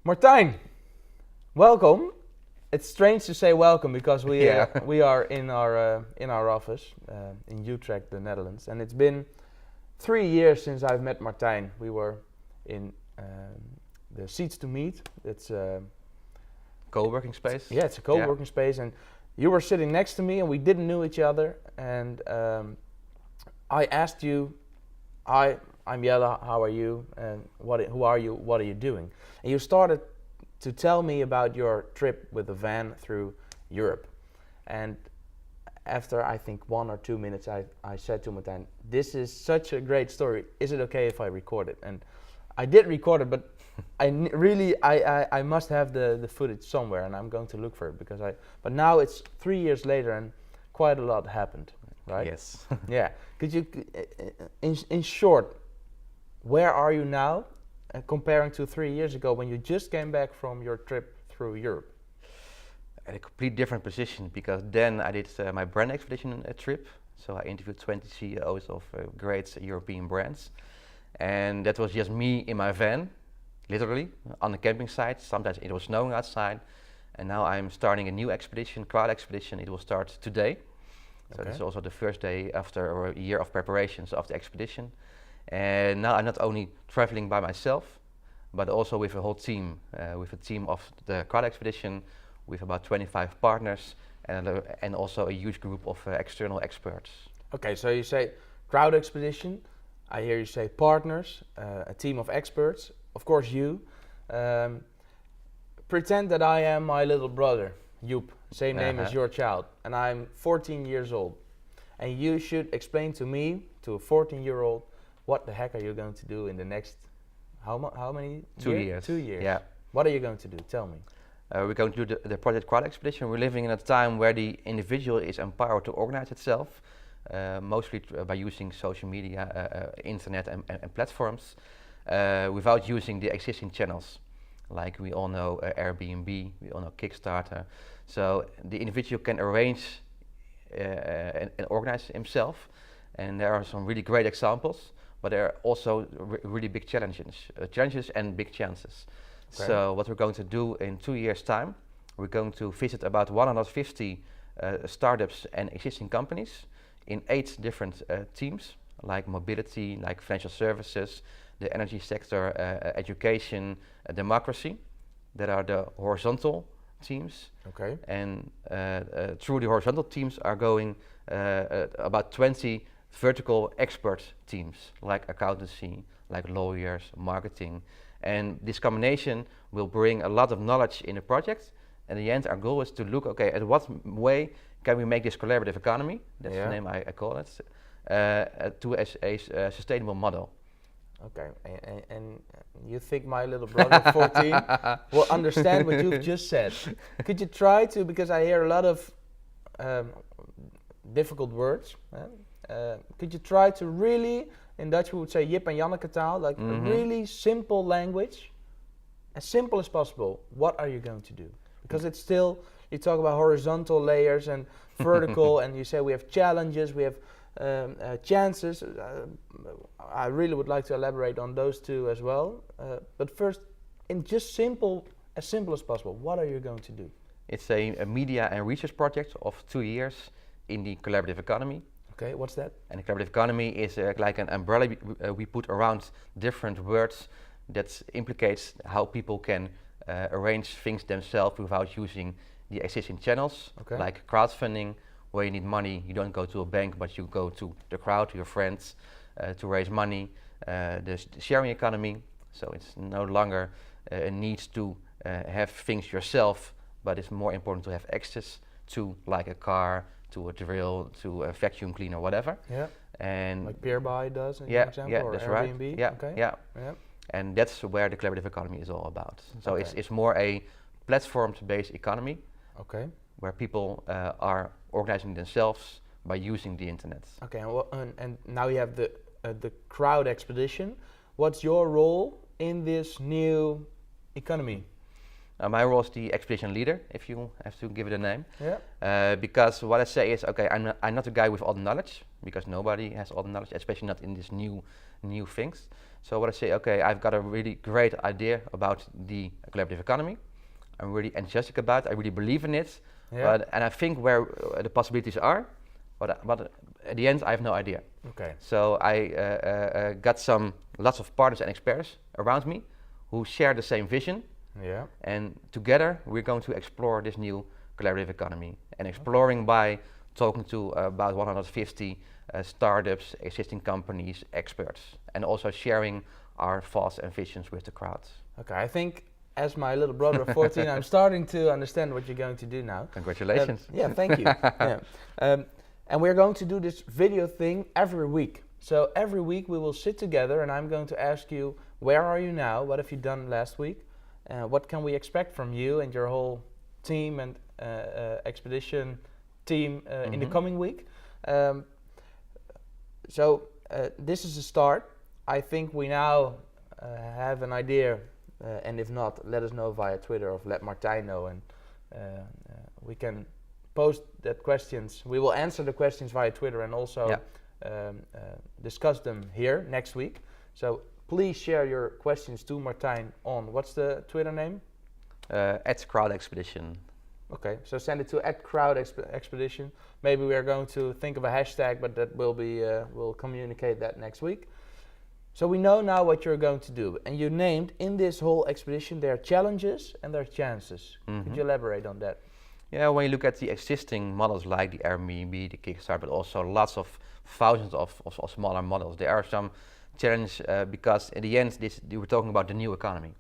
Martijn, welcome. It's strange to say welcome because we are in our office in Utrecht, the Netherlands, and it's been 3 years since I've met Martijn. We were in the Seats to Meet. It's Co-working space? Yeah, it's a co-working space, and you were sitting next to me, and we didn't know each other. And I asked you, I'm Jelle. How are you? And who are you? What are you doing? And you started to tell me about your trip with the van through Europe. And after I think 1 or 2 minutes, I said to Martijn, "This is such a great story. Is it okay if I record it?" And I did record it, but I must have the footage somewhere, and I'm going to look for it But now it's 3 years later, and quite a lot happened, right? Yes. Yeah. Could you, in short, where are you now, comparing to 3 years ago when you just came back from your trip through Europe? At a complete different position, because then I did my brand expedition trip. So I interviewed 20 CEOs of great European brands, and that was just me in my van, literally on the camping site. Sometimes it was snowing outside, and now I'm starting a new expedition, crowd expedition. It will start today. So this is also the first day after a year of preparations of the expedition. And now I'm not only traveling by myself, but also with a whole team, with a team of the crowd expedition, with about 25 partners, and also a huge group of external experts. Okay, so you say crowd expedition. I hear you say partners, a team of experts. Of course, you. Pretend that I am my little brother, Joep, same name as your child, and I'm 14 years old. And you should explain to me, to a 14-year-old, what the heck are you going to do in the next, how many 2 years? 2 years. Yeah. What are you going to do? Tell me. We're going to do the Project Crowd Expedition. We're living in a time where the individual is empowered to organize itself, mostly by using social media, internet and platforms, without using the existing channels. Like we all know Airbnb, we all know Kickstarter. So the individual can arrange and organize himself. And there are some really great examples, but there are also really big challenges and big chances. Okay. So what we're going to do in 2 years' time, we're going to visit about 150 startups and existing companies in 8 different teams, like mobility, like financial services, the energy sector, education, democracy. That are the horizontal teams. Okay. And through the horizontal teams are going about 20 vertical expert teams, like accountancy, like lawyers, marketing. And this combination will bring a lot of knowledge in the project. And in the end, our goal is to look, okay, at what way can we make this collaborative economy, that's the name I call it, to a sustainable model. Okay, and you think my little brother, 14, will understand what you've just said? Could you try to, because I hear a lot of difficult words, could you try to really, in Dutch we would say Jip en Janneke taal, like a really simple language, as simple as possible. What are you going to do? Because it's still, you talk about horizontal layers and vertical, and you say we have challenges, we have chances. I really would like to elaborate on those two as well. But first, in just as simple as possible, what are you going to do? It's a media and research project of 2 years in the collaborative economy. Okay, what's that? And the collaborative economy is like an umbrella we put around different words that implicates how people can arrange things themselves without using the existing channels, like crowdfunding, where you need money. You don't go to a bank, but you go to the crowd, to your friends, to raise money. The sharing economy, so it's no longer a need to have things yourself, but it's more important to have access to, like a car, to a drill, to a vacuum cleaner, whatever. Yeah. And like Peerby does, in example, or that's Airbnb. Right. Yeah, okay. yeah. And that's where the collaborative economy is all about. So it's more a platform-based economy. Okay. Where people are organizing themselves by using the internet. Okay, and now you have the crowd expedition. What's your role in this new economy? My role is the expedition leader, if you have to give it a name. Yeah. Because what I say is, okay, I'm not a guy with all the knowledge, because nobody has all the knowledge, especially not in these new things. So what I say, okay, I've got a really great idea about the collaborative economy. I'm really enthusiastic about it. I really believe in it. Yeah. And I think where the possibilities are, but at the end, I have no idea. Okay. So I got lots of partners and experts around me who share the same vision. Yeah. And together we're going to explore this new collaborative economy. And exploring by talking to about 150 startups, existing companies, experts, and also sharing our thoughts and visions with the crowd. Okay, I think as my little brother of 14, I'm starting to understand what you're going to do now. Congratulations. Yeah, thank you. Yeah. And we're going to do this video thing every week. So every week we will sit together and I'm going to ask you, where are you now? What have you done last week? What can we expect from you and your whole team and expedition team in the coming week? So this is a start. I think we now have an idea, and if not, let us know via Twitter or let Martijn know, and we can post that questions. We will answer the questions via Twitter and also discuss them here next week. So please share your questions to Martijn on, what's the Twitter name? @crowdexpedition. Okay, so send it to @crowdexpedition. Maybe we are going to think of a hashtag, but that will be, we'll communicate that next week. So we know now what you're going to do. And you named in this whole expedition, there are challenges and there are chances. Could you elaborate on that? Yeah, when you look at the existing models like the Airbnb, the Kickstarter, but also lots of thousands of smaller models, there are some challenges because in the end, we're talking about the new economy.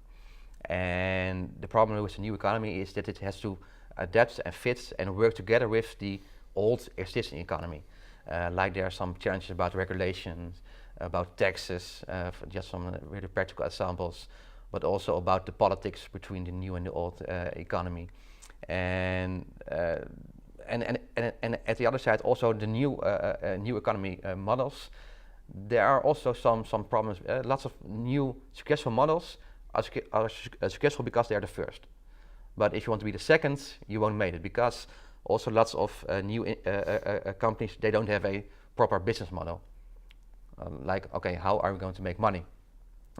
And the problem with the new economy is that it has to adapt and fit and work together with the old existing economy. Like there are some challenges about regulations, about taxes, just some really practical examples, but also about the politics between the new and the old economy. And at the other side, also the new economy models. There are also some problems. Lots of new successful models are successful because they are the first. But if you want to be the second, you won't make it, because also lots of new companies, they don't have a proper business model. Like, okay, how are we going to make money?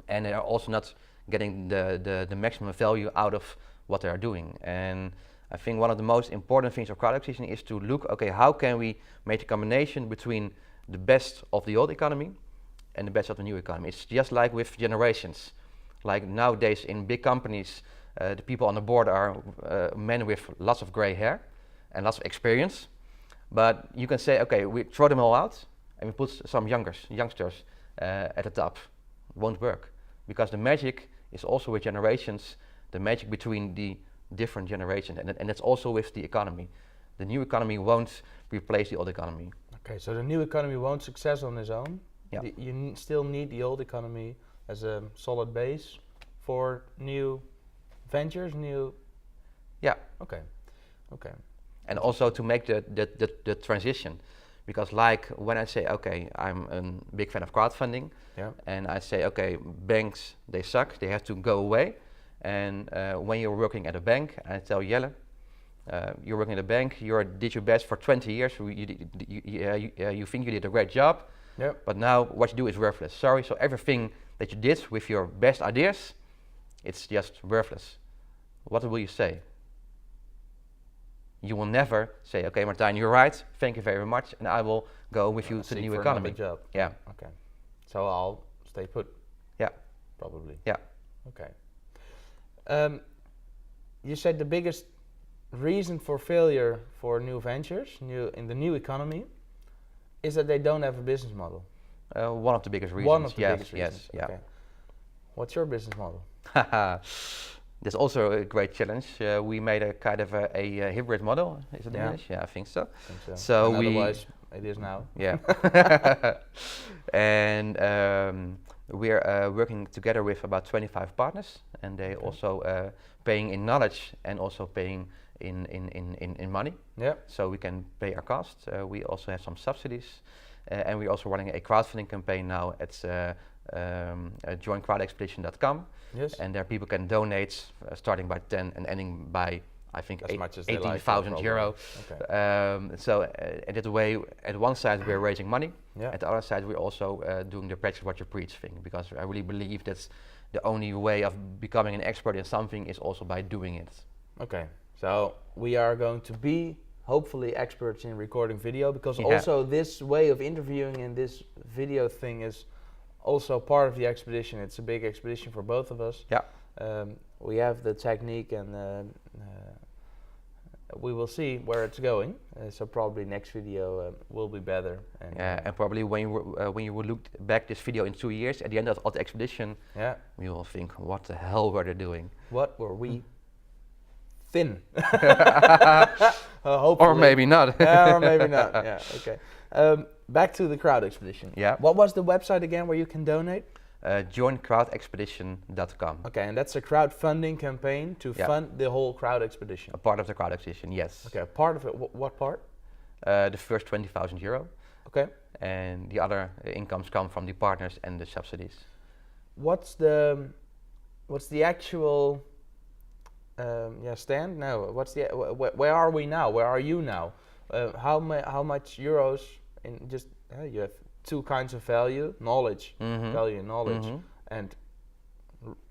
And they are also not getting the maximum value out of what they are doing. And I think one of the most important things of crowd acquisition is to look, okay, how can we make a combination between the best of the old economy and the best of the new economy? It's just like with generations. Like nowadays in big companies, the people on the board are men with lots of gray hair and lots of experience. But you can say, okay, we throw them all out and we put some youngsters at the top. It won't work, because the magic is also with generations, the magic between the different generations, and that's also with the economy. The new economy won't replace the old economy. Okay, so the new economy won't success on its own. Yeah. You still need the old economy as a solid base for new ventures, new. Yeah. Okay. Okay. And also to make the transition, because like when I say, okay, I'm a big fan of crowdfunding, and I say, okay, banks, they suck, they have to go away. And when you're working at a bank, I tell Jelle, you're working at a bank, you did your best for 20 years, you think you did a great job, but now what you do is worthless. Sorry, so everything that you did with your best ideas, it's just worthless. What will you say? You will never say, okay, Martijn, you're right, thank you very much, and I will go with you to the new economy. Job. Yeah. Okay. So I'll stay put. Yeah. Probably. Yeah. Okay. You said the biggest reason for failure for new ventures, in the new economy, is that they don't have a business model. One of the biggest reasons. One of the biggest reasons. Yes. Yeah. Okay. What's your business model? That's also a great challenge. We made a kind of a hybrid model. Is it English? Yeah, I think so. So otherwise, it is now. Yeah. And we are working together with about 25 partners, and they also paying in knowledge and also paying in money. Yeah. So we can pay our costs. We also have some subsidies, and we're also running a crowdfunding campaign now at joincrowdexpedition.com, Yes. and there people can donate starting by 10 and ending by I think As much as they like, 18,000 euro. Okay. And that way, at one side we're raising money, Yeah. at the other side we're also doing the practice what you preach thing, because I really believe that's the only way of becoming an expert in something is also by doing it. Okay. So we are going to be hopefully experts in recording video, because Yeah. also this way of interviewing and this video thing is also part of the expedition. It's a big expedition for both of us. Yeah. We have the technique, and we will see where it's going. So probably next video will be better. And And probably when you will look back this video in 2 years, at the end of the expedition, yeah. we will think, what the hell were they doing? What were we? Thin. Or Hopefully. maybe not. Yeah, or maybe not. Yeah. Okay. Back to the crowd expedition. Yeah. What was the website again where you can donate? Joincrowdexpedition.com. Okay, and that's a crowdfunding campaign to Yeah. fund the whole crowd expedition. A part of the crowd expedition, yes. Okay, part of it. What part? The first 20,000 euro, Okay. and the other incomes come from the partners and the subsidies. What's the actual stand? No. What's the where are we now? Where are you now? How much euros in just you have two kinds of value, knowledge, value and knowledge, and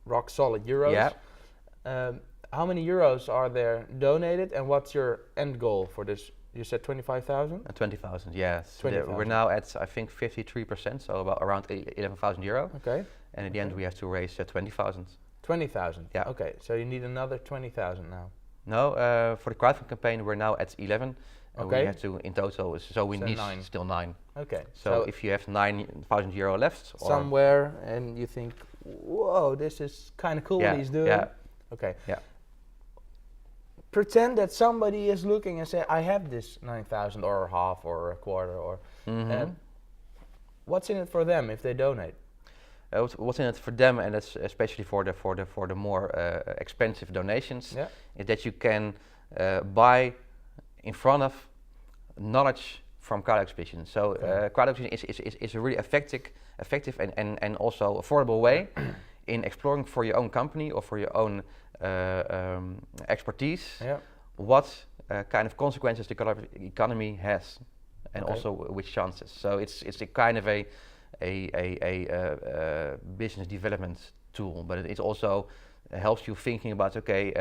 rock solid euros. Yeah. How many euros are there donated, and what's your end goal for this? You said 25,000? 20,000, yes. 20,000. We're now at, I think, 53%, so about around 11,000 euro. Okay. And at the end we have to raise 20,000. 20,000? Yeah. Okay, so you need another 20,000 now. No, for the crowdfunding campaign we're now at 11. And Okay. we have to, in total, so we So need 9. still 9. Okay. So if you have 9,000 euro left, or somewhere, and you think, whoa, this is kind of cool Yeah, what he's doing. yeah. Okay. Yeah. Pretend that somebody is looking and say, I have this 9,000 or half or a quarter, or what's in it for them if they donate? What's in it for them, and that's especially for the more expensive donations, Yeah. is that you can buy in front of knowledge from crowd expedition. So crowd expedition is a really effective and also affordable way in exploring for your own company or for your own expertise Yeah. what kind of consequences the economy has, and Okay. also which chances. So it's a kind of a business development tool, but it also helps you thinking about, okay,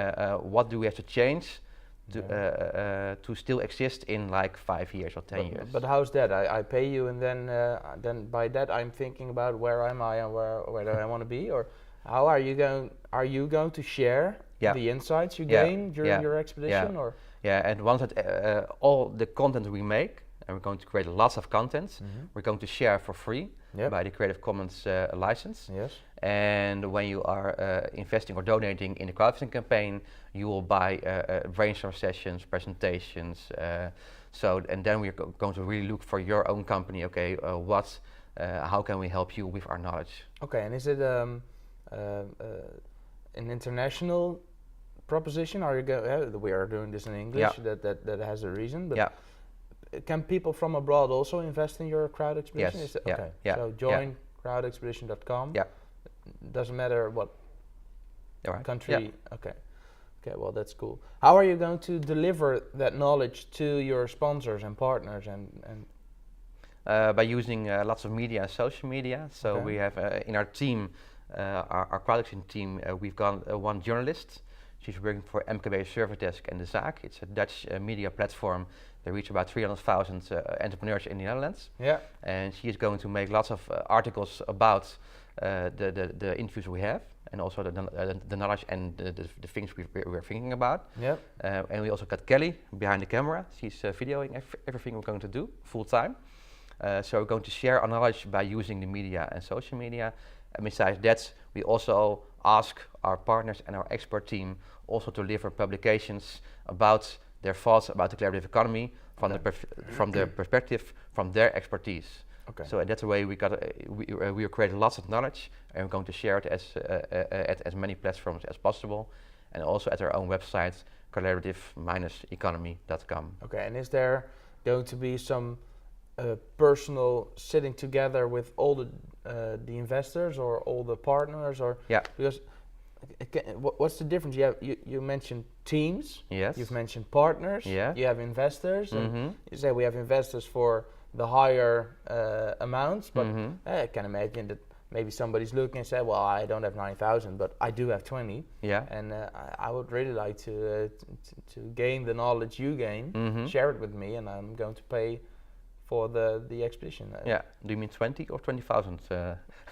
what do we have to change to still exist in like 5 years or 10 years. But how's that? I pay you, and then by that I'm thinking about where am I and where do I want to be, or how are you going? Are you going to share the insights you gain during your expedition, or? Yeah, and once that all the content we make, and we're going to create lots of content, we're going to share for free by the Creative Commons license. Yes. And when you are investing or donating in the crowdfunding campaign, you will buy brainstorm sessions, presentations. And then we're going to really look for your own company. Okay, how can we help you with our knowledge? Okay, and is it an international proposition? Are you we are doing this in English? That has a reason. But can people from abroad also invest in your crowd expedition? Yes. Okay. So join crowdexpedition.com. Yeah. Doesn't matter what country. Yeah. Okay. Okay. Well, that's cool. How are you going to deliver that knowledge to your sponsors and partners and? By using lots of media and social media. So we have in our team, our crowd team, we've got one journalist. She's working for MKB Service Desk and De Zaak. It's a Dutch media platform. They reach about 300,000 entrepreneurs in the Netherlands. Yeah. And she is going to make lots of articles about the interviews we have, and also the knowledge and the things we're thinking about. Yeah. And we also got Kelly behind the camera. She's videoing everything we're going to do full time. So we're going to share our knowledge by using the media and social media. And besides that, we also ask our partners and our expert team also to deliver publications about their thoughts about the collaborative economy from their perspective, from their expertise. Okay. So that's the way we are creating lots of knowledge, and we're going to share it at as many platforms as possible, and also at our own website, collaborative-economy.com. Okay, and is there going to be some personal sitting together with all the the investors or all the partners, or Yeah. because what's the difference? You mentioned teams. Yes. You've mentioned partners. Yeah. You have investors, and Mm-hmm. you say we have investors for the higher amounts. But Mm-hmm. I can imagine that maybe somebody's looking and say, "Well, I don't have 9,000, but I do have 20, Yeah. and I would really like to gain the knowledge you gain. Mm-hmm. Share it with me, and I'm going to pay for the expedition." Yeah. Do you mean 20 or 20,000?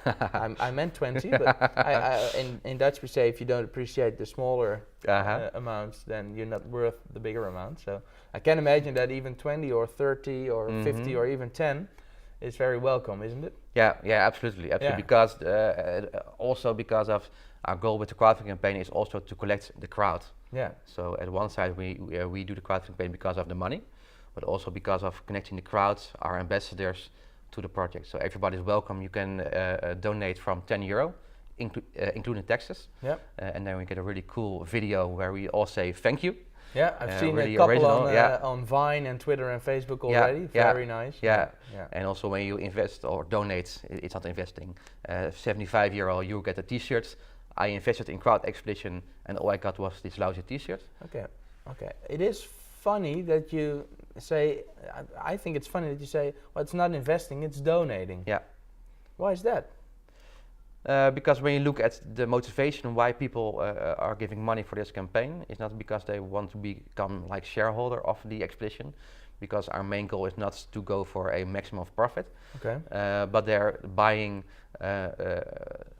I meant 20, but in Dutch we say if you don't appreciate the smaller Uh-huh. amounts, then you're not worth the bigger amount. So I can imagine that even 20 or 30 or 50 or even 10 is very welcome, isn't it? Yeah, yeah, absolutely, absolutely. Yeah. Because also because of our goal with the crowdfunding campaign is also to collect the crowd. Yeah. So at one side we do the crowdfunding campaign because of the money, but also because of connecting the crowds, our ambassadors, to the project. So everybody's welcome. You can donate from €10, including taxes. Yeah. And then we get a really cool video where we all say thank you. Yeah, I've seen really a couple original, on Vine and Twitter and Facebook Yeah, already. yeah, Very nice. Yeah. Yeah. And also when you invest or donate, it's not investing. €75, you get a T-shirt. I invested in Crowd Expedition, and all I got was this lousy T-shirt. Okay. Okay. It is funny that you say. I think it's funny that you say, "Well, it's not investing; it's donating." Yeah. Why is that? Because when you look at the motivation why people are giving money for this campaign, it's not because they want to become like shareholder of the expedition, because our main goal is not to go for a maximum of profit. Okay. But they're buying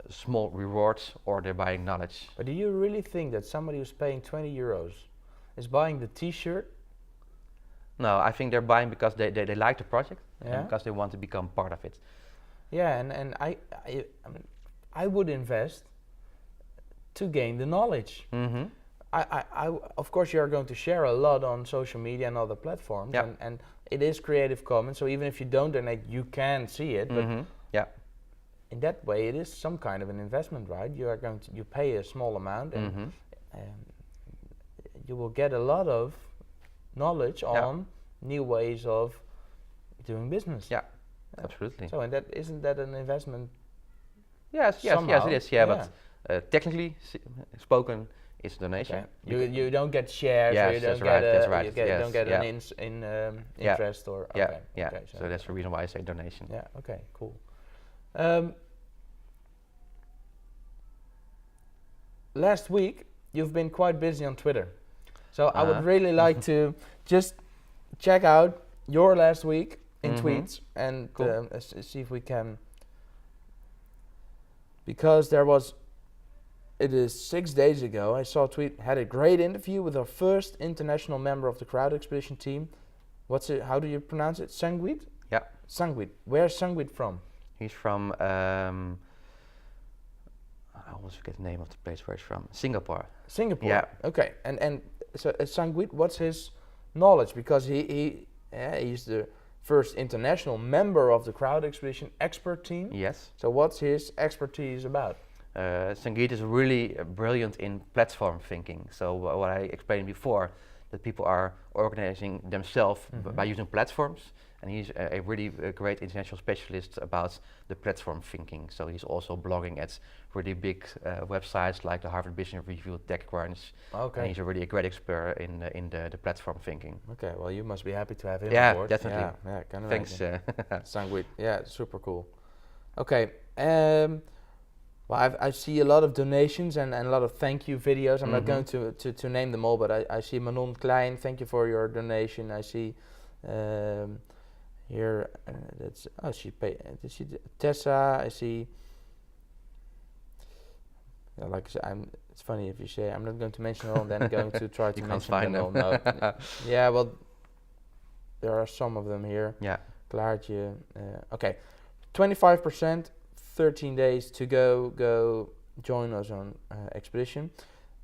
small rewards, or they're buying knowledge. But do you really think that somebody who's paying €20 is buying the T-shirt? No, I think they're buying because they like the project, Yeah. and because they want to become part of it. Yeah, and I would invest to gain the knowledge. Mm-hmm. Of course, you are going to share a lot on social media and other platforms, Yeah. and it is Creative Commons. So even if you don't donate, you can see it. But Mm-hmm. Yeah. in that way, it is some kind of an investment, right? You pay a small amount, and Mm-hmm. you will get a lot of knowledge Yeah. on new ways of doing business. Yeah. Absolutely. So, and isn't that an investment? Yes, somehow? it is. Yeah, but technically spoken, it's a donation. Okay. You don't get shares, or Yes, you don't that's get right, that's you right, yes, don't get yeah. an Yeah. interest or Yeah, okay. yeah. Okay, So that's the reason why I say donation. yeah. Okay, cool. Last week you've been quite busy on Twitter, so I would really like to just check out your last week in tweets and Cool. see if we can, because it is 6 days ago, I saw a tweet, had a great interview with our first international member of the Crowd Expedition team. How do you pronounce it? Sanguit? Yeah. Sanguit. Where's Sanguit from? He's from, I always forget the name of the place where he's from. Singapore. Singapore. Yeah. Okay. And so Sanguit, what's his knowledge? Because he's the first international member of the Crowd Expedition expert team. Yes. So what's his expertise about? Sangeet is really brilliant in platform thinking. So what I explained before, that people are organizing themselves by using platforms, and he's a really great international specialist about the platform thinking. So he's also blogging at really big websites like the Harvard Business Review, TechCrunch. Okay. And he's a really great expert in the platform thinking. Okay, well, you must be happy to have him Yeah, on board. definitely. Yeah, I can Thanks. imagine. Sanguit, yeah, super cool. Okay, well, I see a lot of donations and a lot of thank you videos. I'm not going to name them all, but I see Manon Klein, thank you for your donation. I see here, she paid. Tessa, I see. Yeah, like I said, it's funny if you say I'm not going to mention all, and then I'm going to try to You can't mention find them all. them. No. Yeah, well, there are some of them here. Yeah. Klaartje. Okay, 25%, 13 days to go. Go join us on Expedition.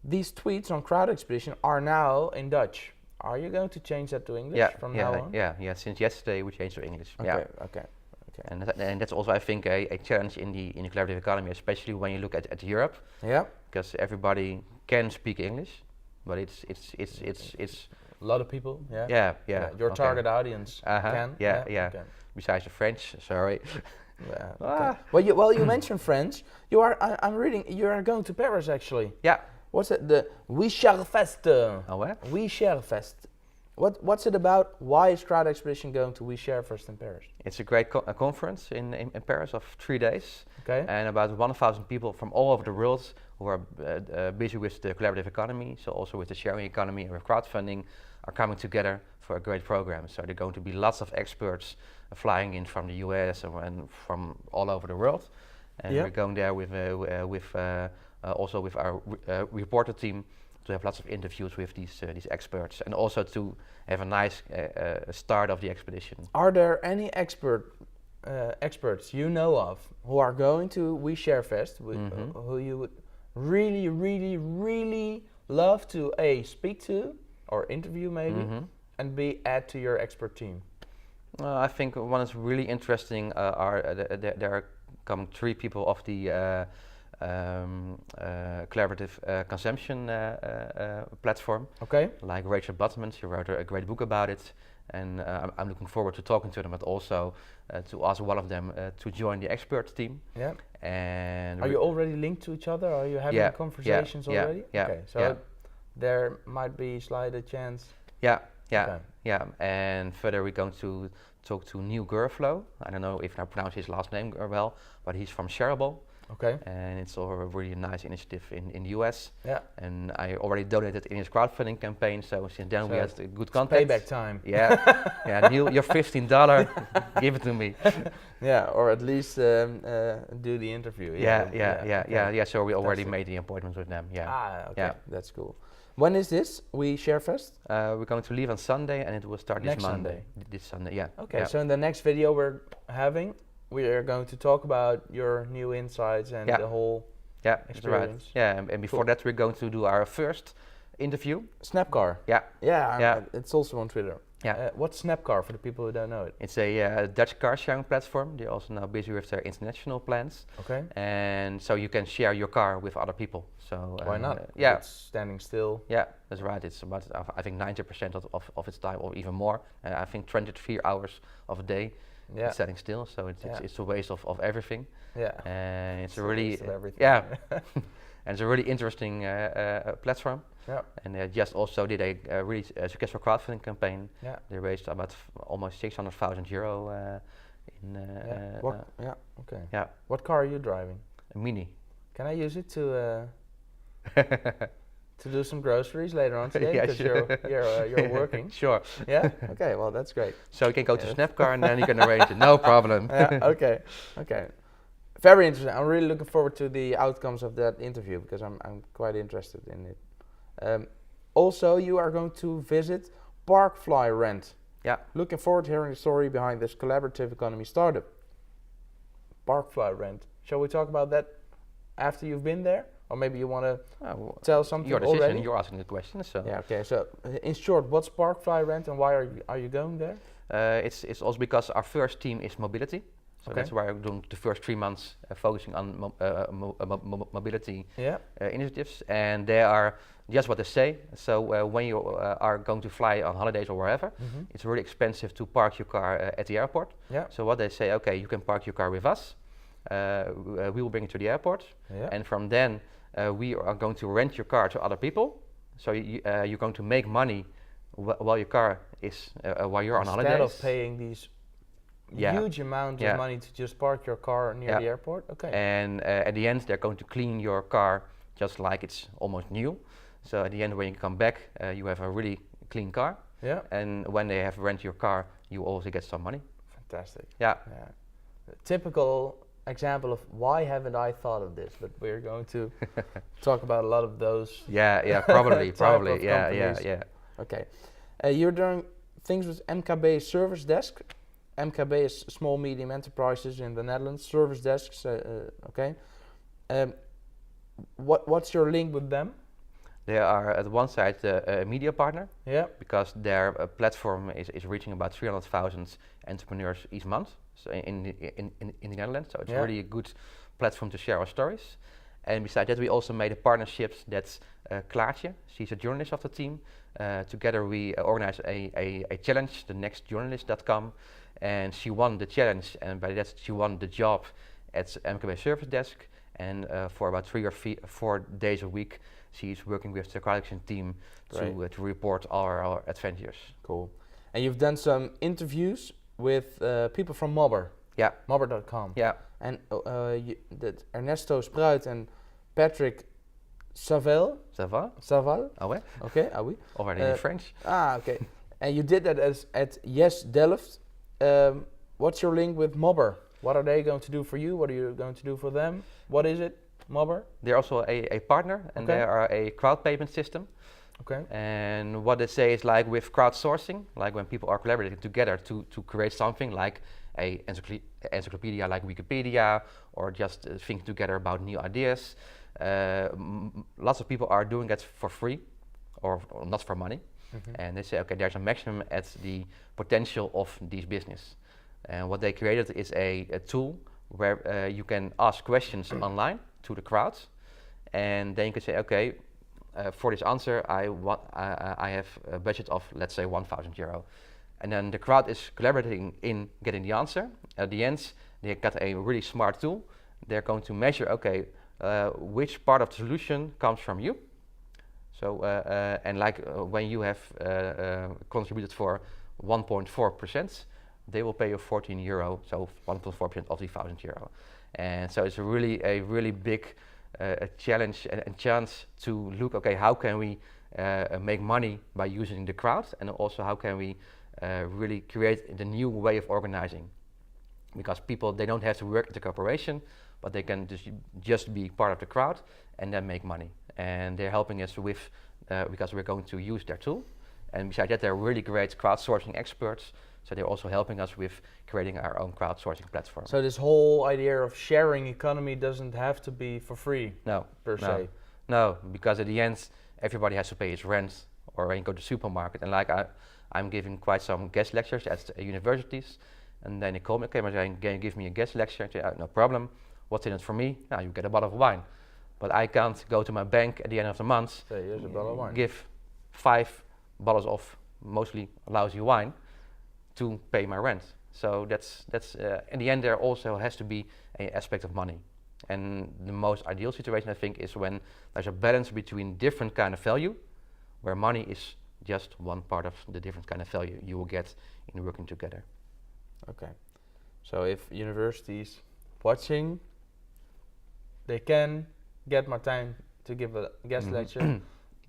These tweets on Crowd Expedition are now in Dutch. Are you going to change that to English from now on? Yeah. Since yesterday we changed to English. Okay, Yeah. okay. And that's also, I think, a challenge in the collaborative economy, especially when you look at Europe, Yeah, because everybody can speak English, but it's a lot of people. Yeah. yeah. Your okay. target audience Uh-huh, can. yeah. Okay. Besides the French, sorry. Yeah, Ah. okay. Well, you mentioned French. You are. I'm reading. You are going to Paris actually. Yeah. What's it? The We Share Fest. Oh, where? We Share Fest. What's it about? Why is Crowd Expedition going to We Share Fest in Paris? It's a great conference in Paris of 3 days. Okay. And about 1,000 people from all over the world who are busy with the collaborative economy, so also with the sharing economy and with crowdfunding, are coming together for a great program. So there are going to be lots of experts flying in from the US and from all over the world. And we're going there with also with our reporter team to have lots of interviews with these experts, and also to have a nice start of the expedition. Are there any experts you know of who are going to We Share Fest, who you would really, really, really love to speak to or interview maybe, and B, add to your expert team? I think one is really interesting. There are coming 3 people of the collaborative consumption platform. Okay. Like Rachel Butman, she wrote a great book about it, and I'm looking forward to talking to them, but also to ask one of them to join the expert team. Yeah. And are you already linked to each other? Are you having conversations already? Yeah. Okay. So there might be slight chance. Yeah. Okay. Yeah. And further, we're going to talk to Neil Gurflow. I don't know if I pronounce his last name well, but he's from Shareable. Okay. And it's a really nice initiative in the US. Yeah. And I already donated in his crowdfunding campaign, so since then we had a good contact. Payback time. Yeah. Yeah, Neil, your $15, give it to me. Yeah, or at least do the interview. Yeah. So we already made the appointments with them. Yeah. Ah, okay. Yeah. That's cool. When is this? We Share Fest? We're going to leave on Sunday, and it will start Next this Monday. Sunday. This Sunday, yeah. Okay, yeah. so in the next video we're having, we are going to talk about your new insights and the whole experience. Right. Yeah, and before that we're going to do our first interview. Snapcar. Yeah. Yeah. It's also on Twitter. Yeah. What's Snapcar for the people who don't know it? It's a Dutch car sharing platform. They're also now busy with their international plans. Okay. And so you can share your car with other people. So why not? Yeah. It's standing still. Yeah, that's right. It's about I think 90% of its time, or even more. I think 23 hours of a day. It's standing still. So it's a waste of everything. Yeah. And it's a really and it's a really interesting platform. Yeah. And they just also did a really successful crowdfunding campaign. Yeah. They raised about almost €600,000 in. Okay. Yeah. What car are you driving? A Mini. Can I use it to to do some groceries later on today? Yeah, because sure. you're working. Sure. Yeah. Okay. Well, that's great. So you can go to Snapcar and then you can arrange it. No problem. Okay. Okay. Very interesting. I'm really looking forward to the outcomes of that interview because I'm quite interested in it. Also, you are going to visit Parkfly Rent. Yeah. Looking forward to hearing the story behind this collaborative economy startup. Parkfly Rent. Shall we talk about that after you've been there? Or maybe you want to tell something your decision, already? You're asking the question. So. Yeah, okay. So, in short, what's Parkfly Rent and why are you going there? It's also because our first team is mobility. So that's why we're doing the first 3 months focusing on mobility initiatives. And they are just what they say. So when you are going to fly on holidays or wherever, it's really expensive to park your car at the airport. Yeah. So what they say, okay, you can park your car with us. We will bring it to the airport. Yeah. And from then, we are going to rent your car to other people. So you're going to make money while your car is, while you're on holidays. Instead of paying these huge amount of money to just park your car near the airport. Okay. And at the end, they're going to clean your car just like it's almost new. So at the end, when you come back, you have a really clean car. Yeah. And when they have rent your car, you also get some money. Fantastic. Yeah. Typical example of why haven't I thought of this? But we're going to talk about a lot of those. Yeah. Probably. Yeah. Okay. You're doing things with MKB Service Desk. MKB is small medium enterprises in the Netherlands. Service desks. Okay. What's your link with them? They are at one side a media partner. Yeah. Because their platform is reaching about 300,000 entrepreneurs each month. So in the Netherlands. So it's really a good platform to share our stories. And besides that, we also made a partnership that's Klaartje. She's a journalist of the team. Together we organized a challenge, the nextjournalist.com, and she won the challenge, and by that she won the job at MKB Service Desk, and for about 3 or 4 days a week she's working with the crowd action team to report our adventures. Cool. And you've done some interviews with people from Mobber. Yeah. Mobber.com. Yeah. And Ernesto Spruit and Patrick Saval. Saval? Oh, ouais? Okay, ah oui. Already in French. Ah, okay. And you did that at Yes Delft. What's your link with Mobber? What are they going to do for you? What are you going to do for them? What is it, Mobber? They're also a partner, and they are a crowd payment system. Okay. And what they say is like with crowdsourcing, like when people are collaborating together to create something like a encyclopedia like Wikipedia, or just think together about new ideas. Lots of people are doing that for free or not for money. And they say, okay, there's a maximum at the potential of this business. And what they created is a tool where you can ask questions online to the crowd, and then you can say, okay, for this answer, I have a budget of, let's say, €1,000. And then the crowd is collaborating in getting the answer. At the end, they got a really smart tool. They're going to measure, okay, which part of the solution comes from you. So, and like when you have contributed for 1.4%, they will pay you €14, so 1.4% of the €1,000. And so it's a really big challenge and chance to look, okay, how can we make money by using the crowd, and also how can we really create the new way of organizing, because people, they don't have to work at the corporation, but they can just be part of the crowd and then make money. And they're helping us with, because we're going to use their tool, and besides that, they're really great crowdsourcing experts. So they're also helping us with creating our own crowdsourcing platform. So this whole idea of sharing economy doesn't have to be for free. No, per se. No, because at the end, everybody has to pay his rent, or when you go to the supermarket. And like I'm giving quite some guest lectures at universities, and then they call me, okay, Martijn, can you give me a guest lecture? I say, no problem. What's in it for me? Now you get a bottle of wine. But I can't go to my bank at the end of the month, here's a bottle of wine. Give 5 bottles of mostly lousy wine to pay my rent. So that's in the end, there also has to be an aspect of money. And the most ideal situation, I think, is when there's a balance between different kind of value, where money is just one part of the different kind of value you will get in working together. Okay. So if universities watching, they can get Martijn to give a guest lecture,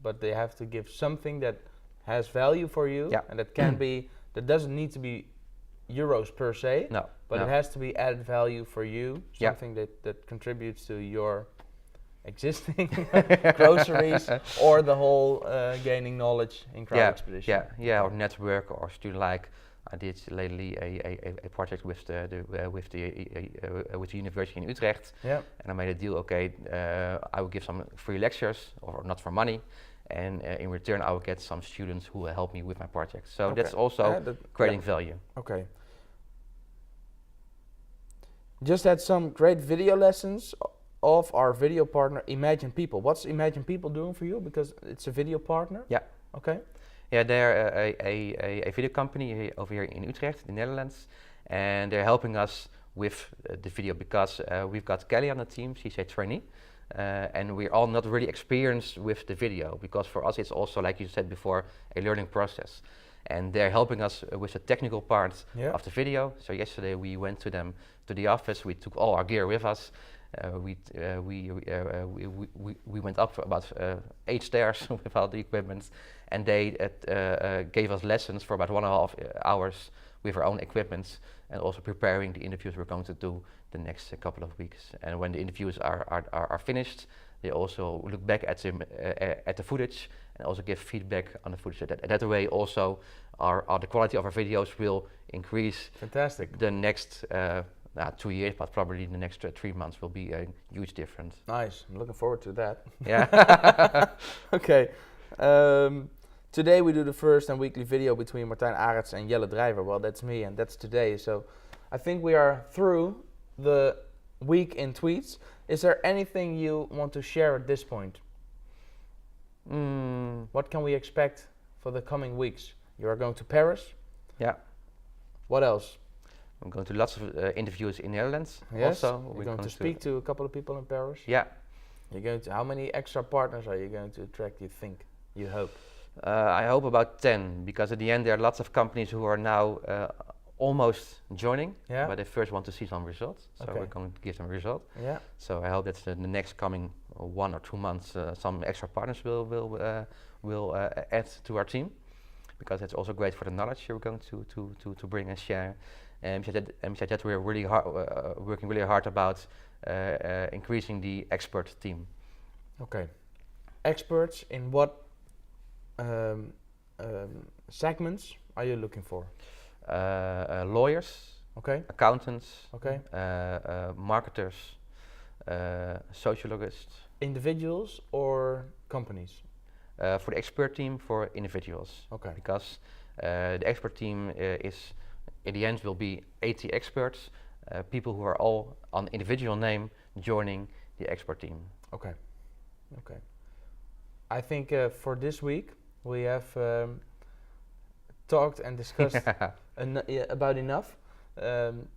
but they have to give something that has value for you, and that can be, that doesn't need to be euros per se, but it has to be added value for you, something that contributes to your existing groceries, or the whole gaining knowledge in crowd expedition. Or network, or student. Like I did lately a project with the university in Utrecht, and I made a deal. Okay, I will give some free lectures, or not for money, and in return I will get some students who will help me with my project. So that's also creating value. Okay. Just had some great video lessons of our video partner Imagine People. What's Imagine People doing for you? Because it's a video partner. Yeah. Okay. Yeah, they're a video company over here in Utrecht, the Netherlands, and they're helping us with the video, because we've got Kelly on the team. She's a trainee, and we're all not really experienced with the video, because for us it's also, like you said before, a learning process. And they're helping us with the technical part of the video. So yesterday we went to them to the office. We took all our gear with us. We went up about 8 stairs with all the equipment, and they gave us lessons for about 1.5 hours with our own equipment, and also preparing the interviews we're going to do the next couple of weeks. And when the interviews are finished, they also look back at the footage and also give feedback on the footage. That way also the quality of our videos will increase. Fantastic. The next 2 years, but probably the next 3 months will be a huge difference. Nice, I'm looking forward to that. Yeah. Okay. Today we do the first and weekly video between Martijn Arets and Jelle Drijver. Well, that's me, and that's today. So I think we are through the week in tweets. Is there anything you want to share at this point? What can we expect for the coming weeks? You are going to Paris. Yeah. What else? I'm going to lots of interviews in Netherlands. Yes. Also, You're going to speak to a couple of people in Paris. Yeah. You're going to. How many extra partners are you going to attract? You think? You hope? I hope about 10, because at the end there are lots of companies who are now almost joining, Yeah. but they first want to see some results. So Okay. we're going to give them a result. Yeah. So I hope that the next coming 1 or 2 months, some extra partners will add to our team, because it's also great for the knowledge you're going to bring and share. And besides that, we're really working really hard about increasing the expert team. Okay. Experts in what segments are you looking for? Lawyers, Okay. accountants, Okay. marketers, sociologists. Individuals or companies? For the expert team, for individuals. Okay. Because the expert team is, in the end, will be 80 experts, people who are all on individual name joining the expert team. Okay. Okay. I think for this week we have talked and discussed about enough.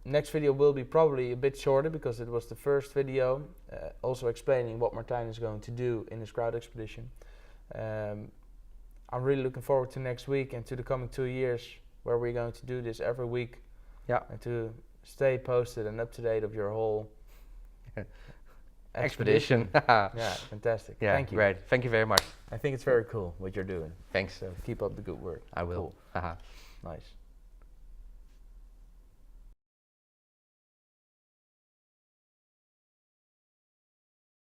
Next video will be probably a bit shorter because it was the first video, also explaining what Martijn is going to do in his crowd expedition. I'm really looking forward to next week and to the coming 2 years, where we're going to do this every week. Yeah. And to stay posted and up to date of your whole expedition. Yeah, fantastic. Yeah, thank you. Great. Thank you very much. I think it's very cool what you're doing. Thanks. So keep up the good work. I will. Cool. Haha. Nice.